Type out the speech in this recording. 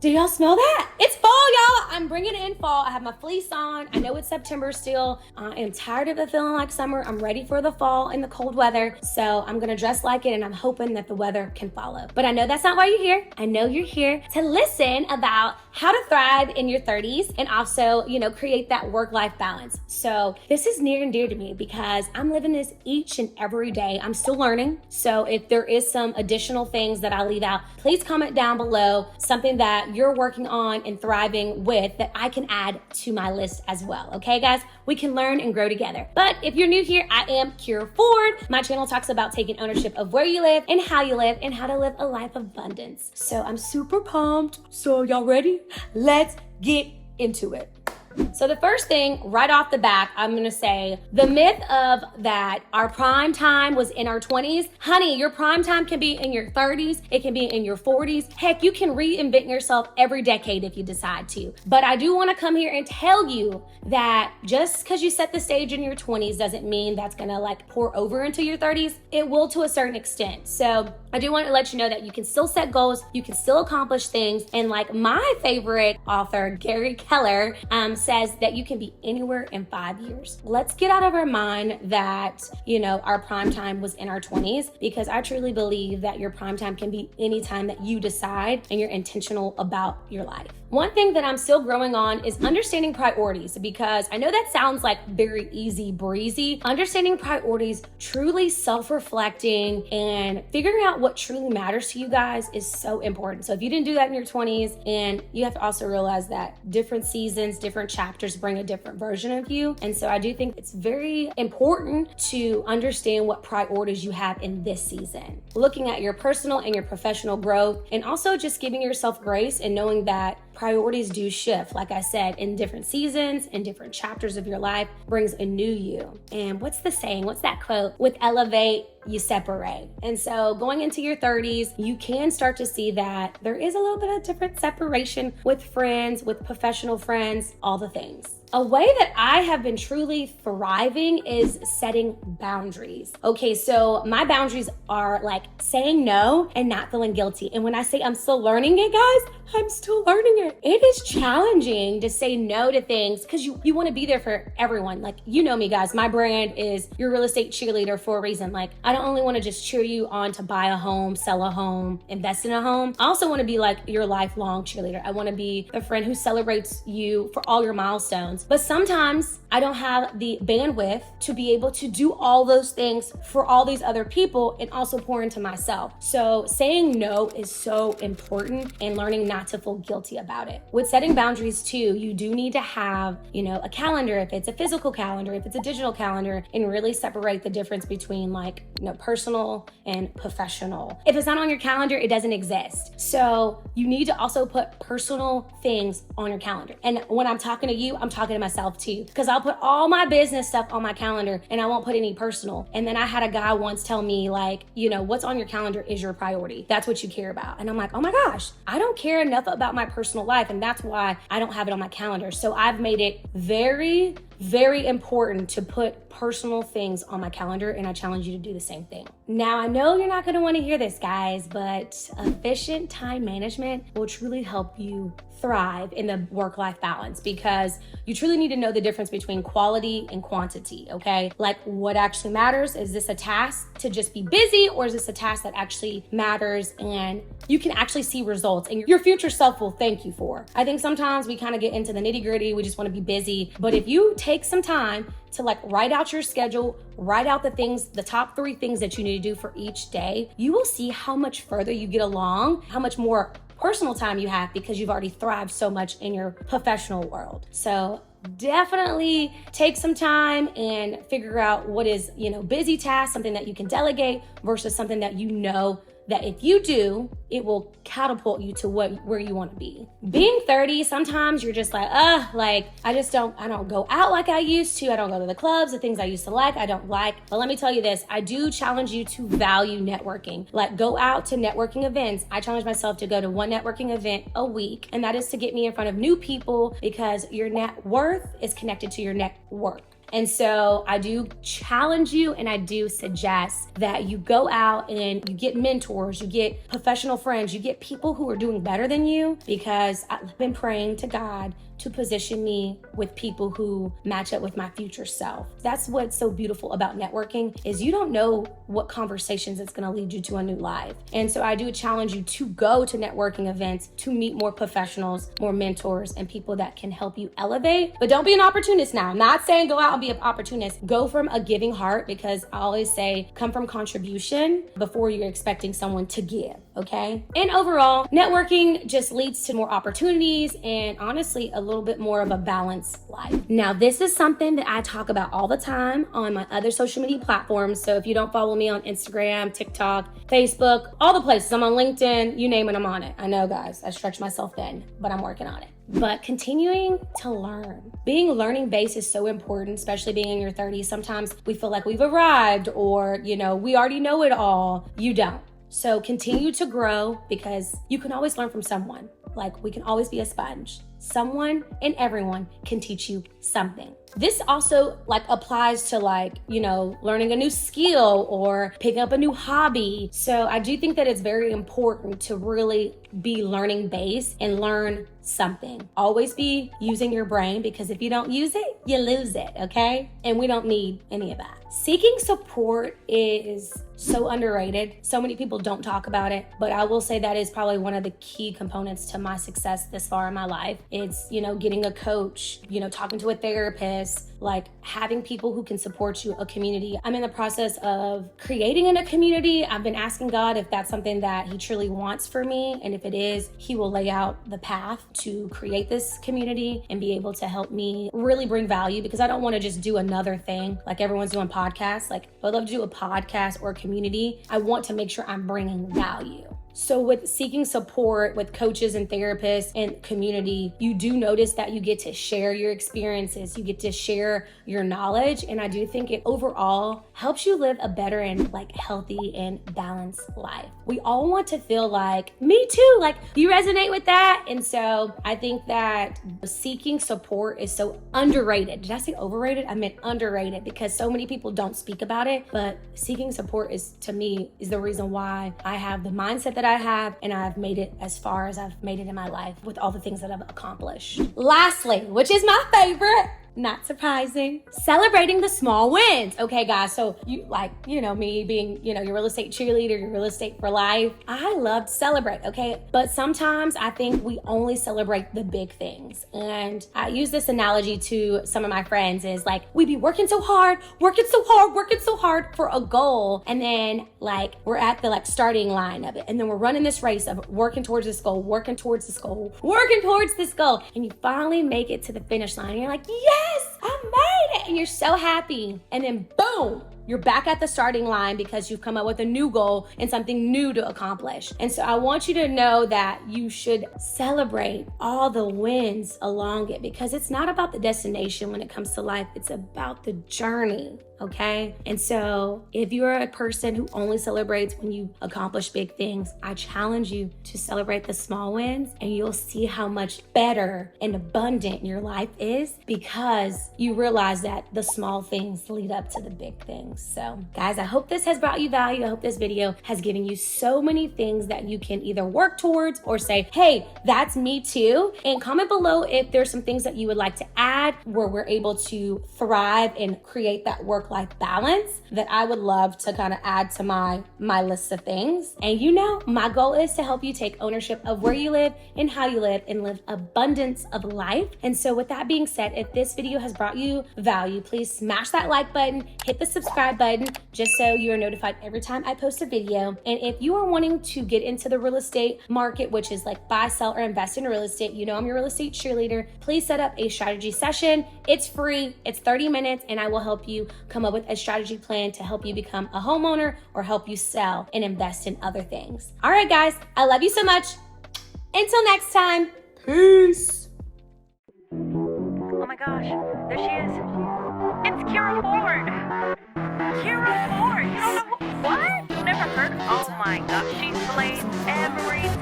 Do y'all smell that? It's fall, y'all. I'm bringing in fall. I have my fleece on. I know it's September still. I am tired of it feeling like summer. I'm ready for the fall and the cold weather. So I'm going to dress like it, and I'm hoping that the weather can follow. But I know that's not why you're here. I know you're here to listen about how to thrive in your 30s and also, create that work-life balance. So this is near and dear to me because I'm living this each and every day. I'm still learning. So if there is some additional things that I leave out, please comment down below something that you're working on and thriving with that I can add to my list as well. Okay, guys, we can learn and grow together. But if you're new here, I am Keyra Ford. My channel talks about taking ownership of where you live and how you live and how to live a life of abundance. So I'm super pumped. So y'all ready? Let's get into it. So the first thing right off the bat, I'm going to say the myth of that our prime time was in our 20s. Honey, your prime time can be in your 30s. It can be in your 40s. Heck, you can reinvent yourself every decade if you decide to. But I do want to come here and tell you that just because you set the stage in your 20s doesn't mean that's going to pour over into your 30s. It will to a certain extent. So I do want to let you know that you can still set goals. You can still accomplish things. And like my favorite author, Gary Keller, says that you can be anywhere in 5 years. Let's get out of our mind that, our prime time was in our 20s, because I truly believe that your prime time can be any time that you decide and you're intentional about your life. One thing that I'm still growing on is understanding priorities, because I know that sounds like very easy breezy. Understanding priorities, truly self-reflecting and figuring out what truly matters to you guys is so important. So if you didn't do that in your 20s, and you have to also realize that different seasons, different chapters bring a different version of you. And so I do think it's very important to understand what priorities you have in this season. Looking at your personal and your professional growth, and also just giving yourself grace and knowing that priorities do shift. Like I said, in different seasons, in different chapters of your life brings a new you. And what's the saying? What's that quote? With elevate, you separate. And so going into your 30s, you can start to see that there is a little bit of different separation with friends, with professional friends, all the things. A way that I have been truly thriving is setting boundaries. Okay, so my boundaries are like saying no and not feeling guilty. And when I say I'm still learning it, guys, I'm still learning it. It is challenging to say no to things because you want to be there for everyone. Like, you know me, guys, my brand is your real estate cheerleader for a reason. Like, I don't only want to just cheer you on to buy a home, sell a home, invest in a home. I also want to be like your lifelong cheerleader. I want to be the friend who celebrates you for all your milestones. But sometimes I don't have the bandwidth to be able to do all those things for all these other people and also pour into myself. So saying no is so important, and learning not to feel guilty about it. With setting boundaries too, you do need to have, a calendar, if it's a physical calendar, if it's a digital calendar, and really separate the difference between personal and professional. If it's not on your calendar, it doesn't exist. So you need to also put personal things on your calendar. And when I'm talking to you, I'm talking to myself too, because I'll put all my business stuff on my calendar and I won't put any personal. And then I had a guy once tell me what's on your calendar is your priority. That's what you care about. And I'm like, oh my gosh, I don't care enough about my personal life. And that's why I don't have it on my calendar. So I've made it very, very important to put personal things on my calendar, and I challenge you to do the same thing. Now, I know you're not going to want to hear this, guys, but efficient time management will truly help you thrive in the work-life balance, because you truly need to know the difference between quality and quantity, okay? Like, what actually matters? Is this a task to just be busy, or is this a task that actually matters and you can actually see results and your future self will thank you for? I think sometimes we kind of get into the nitty-gritty. We just want to be busy. But if you take some time to write out your schedule, write out the top 3 things that you need to do for each day, you will see how much further you get along, how much more personal time you have, because you've already thrived so much in your professional world. So definitely take some time and figure out what is, busy task, something that you can delegate versus something that that if you do, it will catapult you to where you want to be. Being 30, sometimes you're just I don't go out like I used to. I don't go to the clubs, the things I used to like, I don't like. But let me tell you this, I do challenge you to value networking. Go out to networking events. I challenge myself to go to one networking event a week, and that is to get me in front of new people, because your net worth is connected to your net worth. And so I do challenge you and I do suggest that you go out and you get mentors, you get professional friends, you get people who are doing better than you, because I've been praying to God to position me with people who match up with my future self. That's what's so beautiful about networking, is you don't know what conversations it's going to lead you to a new life. And so I do challenge you to go to networking events, to meet more professionals, more mentors, and people that can help you elevate. But don't be an opportunist now. I'm not saying go out and be an opportunist. Go from a giving heart, because I always say come from contribution before you're expecting someone to give, okay? And overall, networking just leads to more opportunities and honestly a little bit more of a balanced life. Now, this is something that I talk about all the time on my other social media platforms. So if you don't follow me on Instagram, TikTok, Facebook, all the places, I'm on LinkedIn, you name it, I'm on it. I know, guys, I stretch myself thin, but I'm working on it. But continuing to learn. Being learning based is so important, especially being in your 30s. Sometimes we feel like we've arrived, or, we already know it all. You don't. So continue to grow, because you can always learn from someone. Like, we can always be a sponge. Someone and everyone can teach you something. This also applies to learning a new skill or picking up a new hobby. So I do think that it's very important to really be learning based and learn something. Always be using your brain, because if you don't use it, you lose it, okay? And we don't need any of that. Seeking support is so underrated. So many people don't talk about it, but I will say that is probably one of the key components to my success this far in my life. It's, getting a coach, talking to a therapist, having people who can support you, a community. I'm in the process of creating a community. I've been asking God if that's something that He truly wants for me. And if it is, He will lay out the path to create this community and be able to help me really bring value, because I don't want to just do another thing like everyone's doing podcasts. I'd love to do a podcast or a community. I want to make sure I'm bringing value. So with seeking support with coaches and therapists and community, you do notice that you get to share your experiences, you get to share your knowledge. And I do think it overall helps you live a better and healthy and balanced life. We all want to feel like, me too, you resonate with that. And so I think that seeking support is so underrated. Did I say overrated? I meant underrated, because so many people don't speak about it. But seeking support is the reason why I have the mindset that I have, and I've made it as far as I've made it in my life with all the things that I've accomplished. Lastly, which is my favorite, not surprising, celebrating the small wins. Okay, guys, so me being, your real estate cheerleader, your real estate for life, I love to celebrate, okay? But sometimes I think we only celebrate the big things. And I use this analogy to some of my friends is we be working so hard for a goal. And then we're at the starting line of it. And then we're running this race of working towards this goal. And you finally make it to the finish line. And you're like, yes, I made it. And you're so happy. And then boom, you're back at the starting line, because you've come up with a new goal and something new to accomplish. And so I want you to know that you should celebrate all the wins along it, because it's not about the destination when it comes to life. It's about the journey. Okay. And so if you're a person who only celebrates when you accomplish big things, I challenge you to celebrate the small wins, and you'll see how much better and abundant your life is, because you realize that the small things lead up to the big things. So guys, I hope this has brought you value. I hope this video has given you so many things that you can either work towards or say, hey, that's me too. And comment below if there's some things that you would like to add where we're able to thrive and create that work-life balance that I would love to kind of add to my list of things. And my goal is to help you take ownership of where you live and how you live and live abundance of life. And so with that being said, if this video has brought you value, please smash that like button, hit the subscribe button, just so you are notified every time I post a video. And if you are wanting to get into the real estate market, which is buy, sell, or invest in real estate, I'm your real estate cheerleader, please set up a strategy session. It's free, it's 30 minutes, and I will help you come up with a strategy plan to help you become a homeowner or help you sell and invest in other things. All right, guys, I love you so much. Until next time, peace. Oh my gosh, there she is. It's Keyra Ford. Keyra Ford. You don't know what? Never heard? Oh my gosh, she slays every time.